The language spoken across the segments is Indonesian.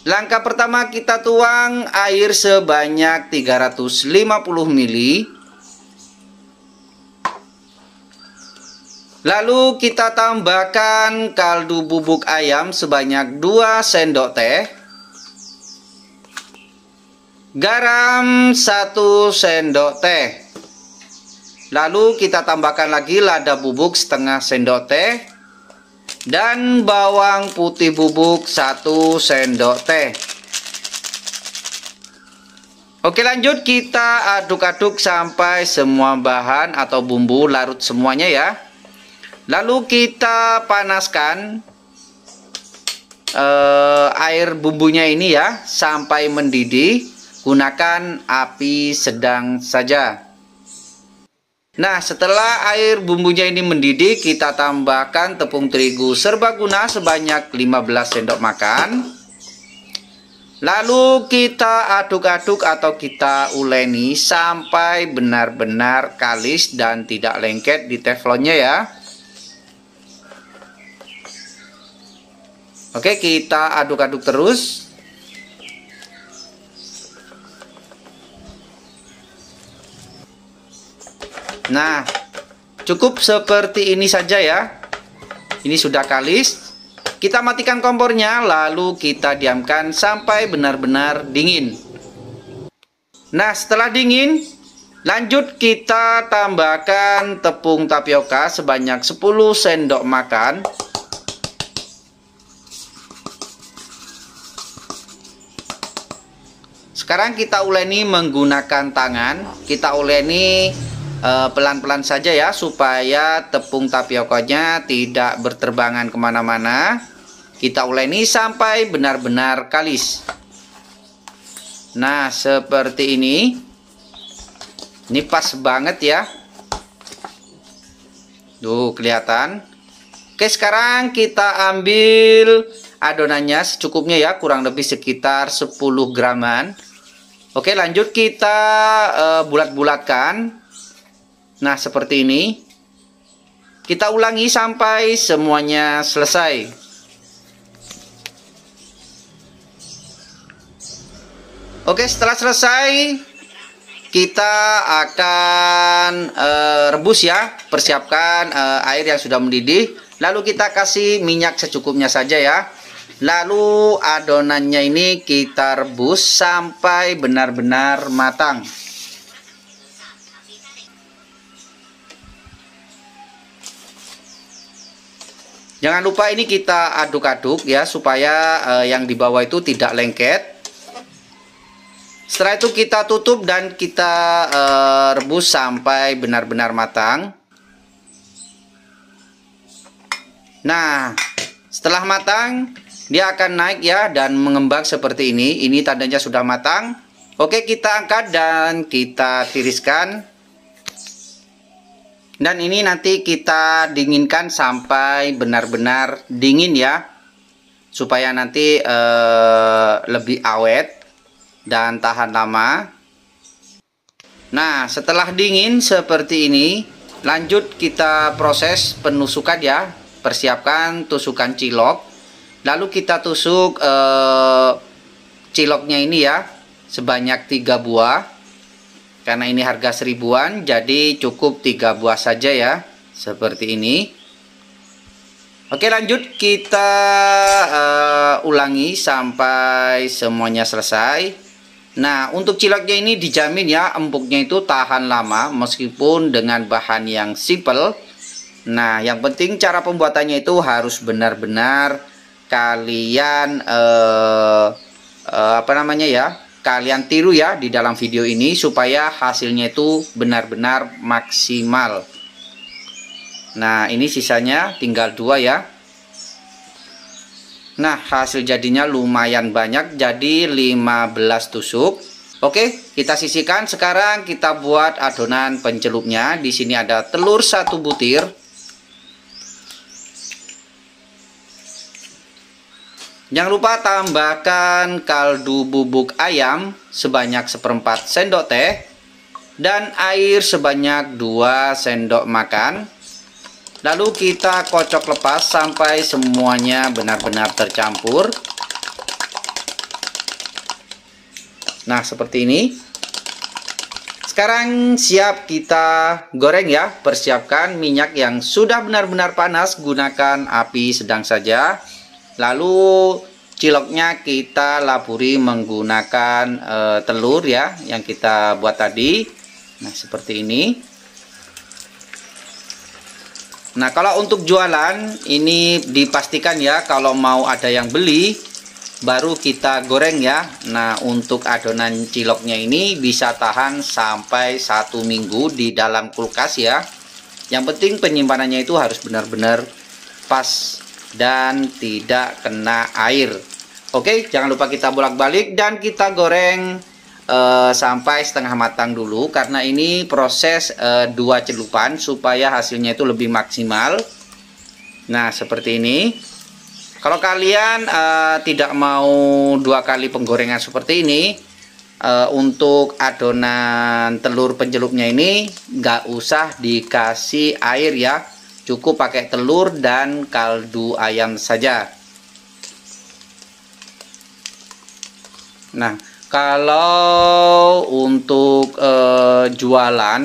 Langkah pertama, kita tuang air sebanyak 350 ml. Lalu kita tambahkan kaldu bubuk ayam sebanyak 2 sendok teh. Garam 1 sendok teh. Lalu kita tambahkan lagi lada bubuk setengah sendok teh. Dan bawang putih bubuk 1 sendok teh. Oke, lanjut kita aduk-aduk sampai semua bahan atau bumbu larut semuanya ya. Lalu kita panaskan air bumbunya ini ya sampai mendidih. Gunakan api sedang saja. Nah, setelah air bumbunya ini mendidih, kita tambahkan tepung terigu serbaguna sebanyak 15 sendok makan. Lalu kita aduk-aduk atau kita uleni sampai benar-benar kalis dan tidak lengket di teflonnya ya. Oke, kita aduk-aduk terus. Nah, cukup seperti ini saja ya. Ini sudah kalis. Kita matikan kompornya, lalu kita diamkan sampai benar-benar dingin. Nah, setelah dingin, lanjut kita tambahkan tepung tapioka sebanyak 10 sendok makan. Sekarang kita uleni menggunakan tangan. Kita uleni pelan-pelan saja ya, supaya tepung tapiokanya tidak berterbangan kemana-mana. Kita uleni sampai benar-benar kalis. Nah, seperti ini. Ini pas banget ya. Tuh, kelihatan. Oke, sekarang kita ambil adonannya secukupnya ya, kurang lebih sekitar 10 graman. Oke, lanjut kita bulat-bulatkan. Nah, seperti ini. Kita ulangi sampai semuanya selesai. Oke, setelah selesai, kita akan rebus ya. Persiapkan air yang sudah mendidih. Lalu kita kasih minyak secukupnya saja ya. Lalu adonannya ini kita rebus sampai benar-benar matang. Jangan lupa ini kita aduk-aduk ya, supaya yang di bawah itu tidak lengket. Setelah itu kita tutup dan kita rebus sampai benar-benar matang. Nah, setelah matang, dia akan naik ya dan mengembang seperti ini. Ini tandanya sudah matang. Oke, kita angkat dan kita tiriskan. Dan ini nanti kita dinginkan sampai benar-benar dingin ya, supaya nanti lebih awet dan tahan lama. Nah, setelah dingin seperti ini, lanjut kita proses penusukan ya. Persiapkan tusukan cilok. Lalu kita tusuk ciloknya ini ya sebanyak 3 buah. Karena ini harga 1000-an, jadi cukup 3 buah saja ya. Seperti ini. Oke, lanjut kita ulangi sampai semuanya selesai. Nah, untuk ciloknya ini dijamin ya, empuknya itu tahan lama meskipun dengan bahan yang simple. Nah, yang penting cara pembuatannya itu harus benar-benar kalian kalian tiru ya di dalam video ini, supaya hasilnya itu benar-benar maksimal. Nah, ini sisanya tinggal 2 ya. Nah, hasil jadinya lumayan banyak, jadi 15 tusuk. Oke, kita sisihkan. Sekarang kita buat adonan pencelupnya. Di sini ada telur 1 butir. Jangan lupa tambahkan kaldu bubuk ayam sebanyak 1/4 sendok teh dan air sebanyak 2 sendok makan. Lalu kita kocok lepas sampai semuanya benar-benar tercampur. Nah, seperti ini. Sekarang siap kita goreng ya. Persiapkan minyak yang sudah benar-benar panas, gunakan api sedang saja. Lalu ciloknya kita laburi menggunakan telur ya, yang kita buat tadi. Nah, seperti ini. Nah, kalau untuk jualan ini dipastikan ya, kalau mau ada yang beli baru kita goreng ya. Nah, untuk adonan ciloknya ini bisa tahan sampai 1 minggu di dalam kulkas ya. Yang penting penyimpanannya itu harus benar-benar pas dan tidak kena air. Oke, jangan lupa kita bolak-balik dan kita goreng sampai setengah matang dulu, karena ini proses 2 celupan supaya hasilnya itu lebih maksimal. Nah, seperti ini. Kalau kalian tidak mau 2 kali penggorengan seperti ini, untuk adonan telur pencelupnya ini nggak usah dikasih air ya, cukup pakai telur dan kaldu ayam saja. Nah, kalau untuk jualan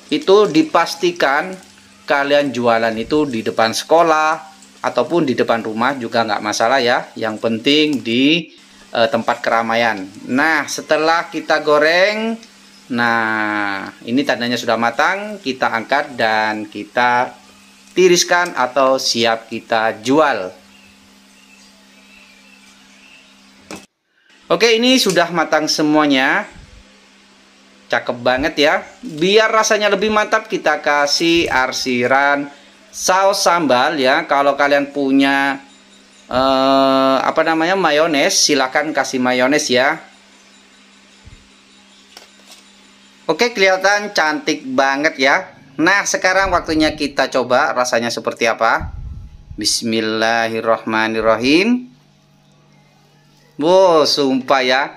itu dipastikan kalian jualan itu di depan sekolah ataupun di depan rumah juga nggak masalah ya. Yang penting di tempat keramaian. Nah, setelah kita goreng, nah ini tandanya sudah matang, kita angkat dan kita tiriskan atau siap kita jual. Oke, ini sudah matang semuanya. Cakep banget ya. Biar rasanya lebih mantap, kita kasih arsiran saus sambal ya. Kalau kalian punya mayones, silahkan kasih mayones ya. Oke, kelihatan cantik banget ya. Nah, sekarang waktunya kita coba rasanya seperti apa. Bismillahirrohmanirrohim. Wow, sumpah ya,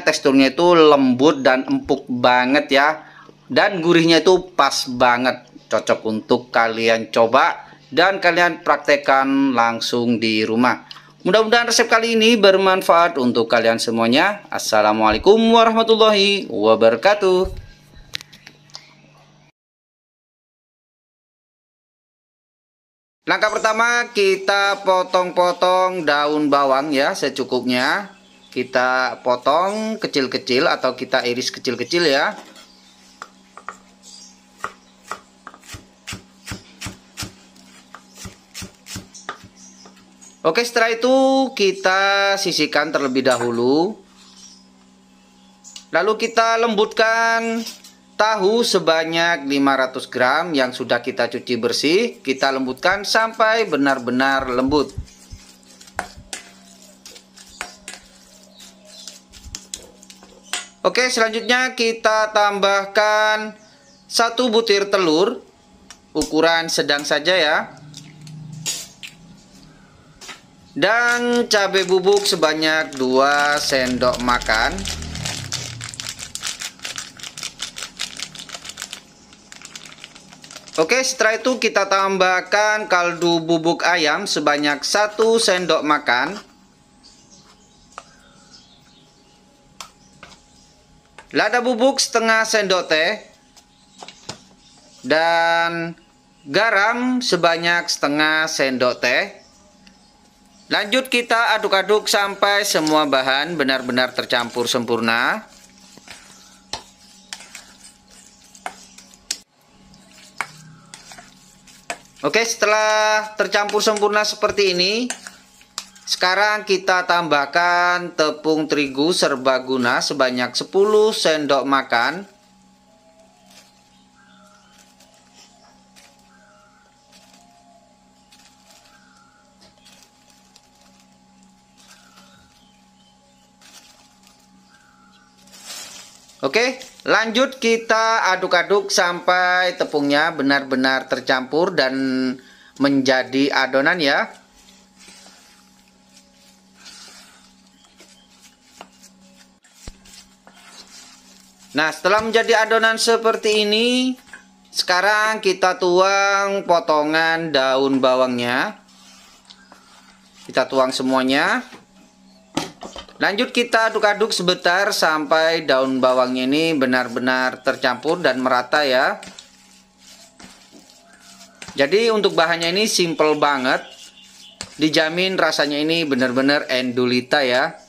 teksturnya itu lembut dan empuk banget ya, dan gurihnya itu pas banget. Cocok untuk kalian coba dan kalian praktekkan langsung di rumah. Mudah-mudahan resep kali ini bermanfaat untuk kalian semuanya. Assalamualaikum warahmatullahi wabarakatuh. Langkah pertama, kita potong-potong daun bawang ya secukupnya. Kita potong kecil-kecil atau kita iris kecil-kecil ya. Oke, setelah itu kita sisihkan terlebih dahulu. Lalu kita lembutkan tahu sebanyak 500 gram yang sudah kita cuci bersih. Kita lembutkan sampai benar-benar lembut. Oke, selanjutnya kita tambahkan 1 butir telur, ukuran sedang saja ya. Dan cabai bubuk sebanyak 2 sendok makan. Oke, setelah itu kita tambahkan kaldu bubuk ayam sebanyak 1 sendok makan. Lada bubuk setengah sendok teh. Dan garam sebanyak setengah sendok teh. Lanjut kita aduk-aduk sampai semua bahan benar-benar tercampur sempurna. Oke, setelah tercampur sempurna seperti ini, sekarang kita tambahkan tepung terigu serbaguna sebanyak 10 sendok makan. Oke, lanjut kita aduk-aduk sampai tepungnya benar-benar tercampur dan menjadi adonan ya. Nah, setelah menjadi adonan seperti ini, sekarang kita tuang potongan daun bawangnya. Kita tuang semuanya. Lanjut kita aduk-aduk sebentar sampai daun bawangnya ini benar-benar tercampur dan merata ya. Jadi untuk bahannya ini simple banget. Dijamin rasanya ini benar-benar endulita ya.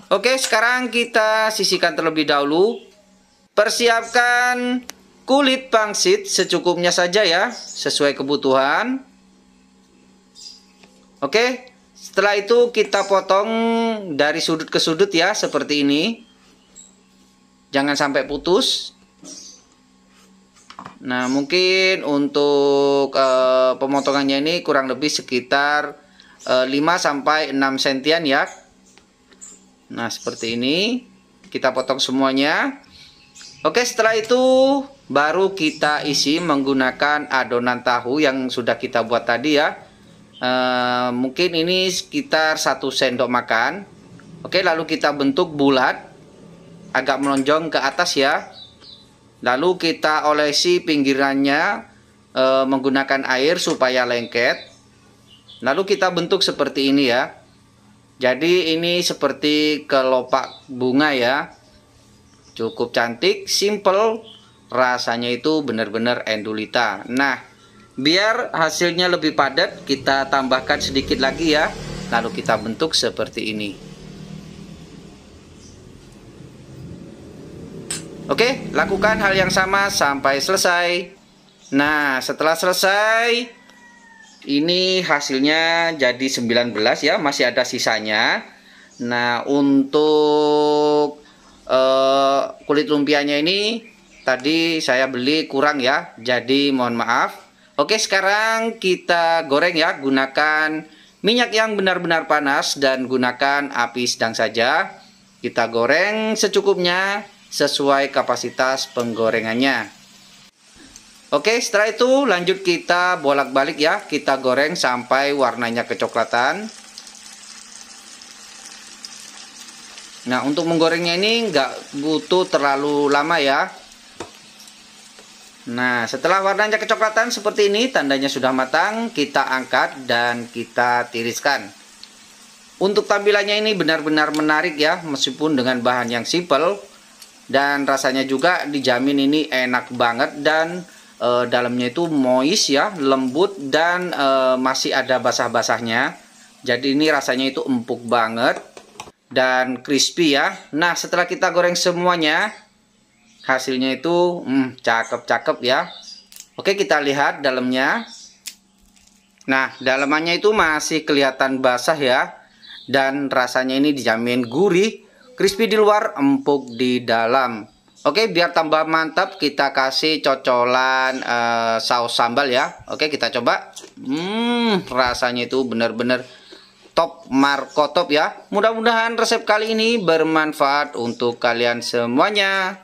Oke, sekarang kita sisihkan terlebih dahulu. Persiapkan kulit pangsit secukupnya saja ya, sesuai kebutuhan. Oke, setelah itu kita potong dari sudut ke sudut ya, seperti ini. Jangan sampai putus. Nah, mungkin untuk pemotongannya ini kurang lebih sekitar 5-6 sentian ya. Nah, seperti ini kita potong semuanya. Oke, setelah itu baru kita isi menggunakan adonan tahu yang sudah kita buat tadi ya. Mungkin ini sekitar 1 sendok makan. Oke, lalu kita bentuk bulat, agak melonjong ke atas ya. Lalu kita olesi pinggirannya menggunakan air supaya lengket. Lalu kita bentuk seperti ini ya. Jadi ini seperti kelopak bunga ya. Cukup cantik, simple, rasanya itu benar-benar endulita. Nah, biar hasilnya lebih padat, kita tambahkan sedikit lagi ya. Lalu kita bentuk seperti ini. Oke, lakukan hal yang sama sampai selesai. Nah, setelah selesai, ini hasilnya jadi 19 ya, masih ada sisanya. Nah, untuk kulit lumpianya ini tadi saya beli kurang ya, jadi mohon maaf. Oke, sekarang kita goreng ya, gunakan minyak yang benar-benar panas dan gunakan api sedang saja. Kita goreng secukupnya sesuai kapasitas penggorengannya. Oke, setelah itu lanjut kita bolak-balik ya. Kita goreng sampai warnanya kecoklatan. Nah, untuk menggorengnya ini nggak butuh terlalu lama ya. Nah, setelah warnanya kecoklatan seperti ini, tandanya sudah matang. Kita angkat dan kita tiriskan. Untuk tampilannya ini benar-benar menarik ya, meskipun dengan bahan yang simple. Dan rasanya juga dijamin ini enak banget dan dalamnya itu moist ya, lembut dan masih ada basah-basahnya. Jadi ini rasanya itu empuk banget dan crispy ya. Nah, setelah kita goreng semuanya, hasilnya itu cakep-cakep ya. Oke, kita lihat dalamnya. Nah, dalamannya itu masih kelihatan basah ya. Dan rasanya ini dijamin gurih, crispy di luar, empuk di dalam. Oke, biar tambah mantap kita kasih cocolan saus sambal ya. Oke, kita coba. Rasanya itu benar-benar top markotop ya. Mudah-mudahan resep kali ini bermanfaat untuk kalian semuanya.